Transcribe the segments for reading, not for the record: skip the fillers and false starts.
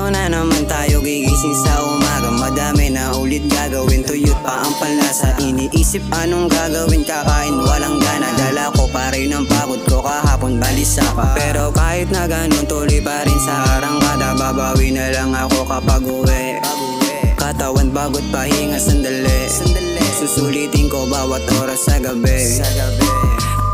Paano na naman tayo gigising sa umaga? Madami na ulit gagawin, tuyot pa ang panlasa. Iniisip anong gagawin, kakain walang gana. Dala ko pa rin ang pagod ko kahapon, balisa pa. Pero kahit na ganun, tuloy pa rin sa arangkada. Babawi na lang ako kapag uwi. Katawan bagot pahinga sandali. Susulitin ko bawat oras sa gabi.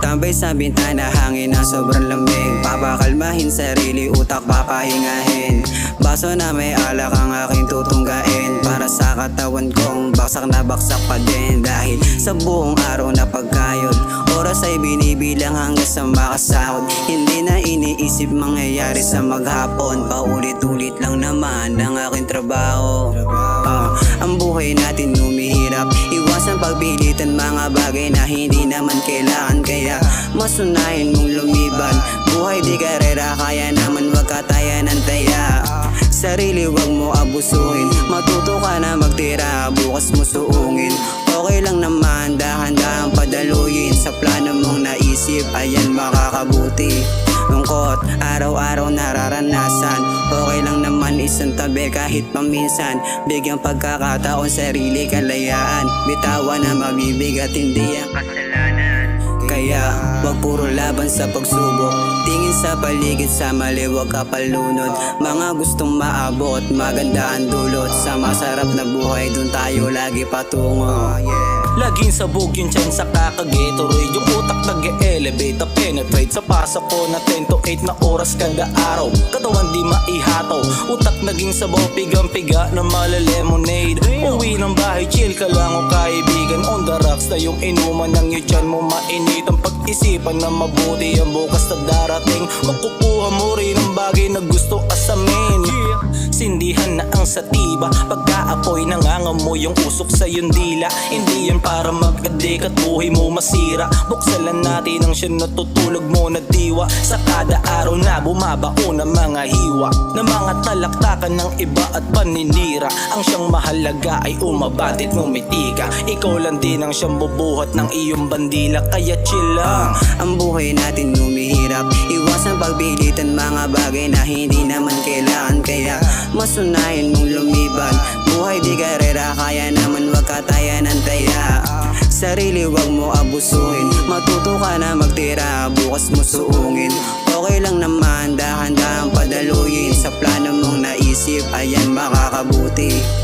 Tambay sa bintana, hangin na sobrang lamig. Papakalmahin sarili, utak papahingahin. Baso na may alak ang aking tutunggain. Para sa katawan kong baksak na baksak pa din. Dahil sa buong araw na pagkayod, oras ay binibilang hanggang sa makasahod. Hindi na iniisip mangyayari sa maghapon. Paulit-ulit lang naman ang aking trabaho. Ang buhay natin humihirap, iwasan pagpilitan mga bagay na hindi naman kailangan. Kaya masunahin mong lumiban. Buhay di karera, kaya naman wag kataya ng taya. Sarili wag mo abusuhin, matuto ka na magtira, bukas mo suungin. Okay lang naman, dahan-dahan padaluyin. Sa plano mong naisip, ayan makakabuti. Lungkot, araw-araw nararanasan. Okay lang naman isang tabi kahit paminsan. Bigyang pagkakataon, sarili kalayaan. Bitawan na mabibigat, hindi ang kasalanan. Kaya wag puro laban sa pagsubok. Tingin sa paligid, sa mali wag ka palunod. Mga gustong maabot, maganda ang dulot. Sa masarap na buhay, dun tayo lagi patungo. Laging sabog yung tiyan sa kakagetorade. Yung utak nag-e-elevate, penetrate sa pasok ko na 10 to 8 na oras kada araw. Katawan di maihataw, utak naging sabaw, pigang-piga na malalemonade. Uwi ng bahay, chill ka lang o kaibigan. On the rocks na yung inuman ng yutyan mo, mainit ang pag-isipan na mabuti ang bukas na darating. Makukuha mo rin ang bagay na gusto asamin. Sindihan na ang satiba, pagka-apoy nangangamoy yung usok sa yung dila. Hindi yan para mag-adik at buhay mo masira. Buksalan natin ang siya natutulog mo na diwa. Sa kada araw na bumabaon ang mga hiwa na mga talaktakan ng iba at paninira. Ang siyang mahalaga ay umabadit ngumiti ka. Ikaw lang din ang siyang bubuhat ng iyong bandila. Kaya chill lang. Ang buhay natin humihirap, iwasan pagpilitan mga bagay na hindi naman kailangan. Kaya masunahin mong lumiban. Buhay di karera, kaya naman wag kataya ng taya. Sarili wag mo abusuhin, matuto ka na magtira, bukas mo suungin. Okay lang naman, dahan-dahan padaluyin. Sa plano mong naisip, ayan makakabuti.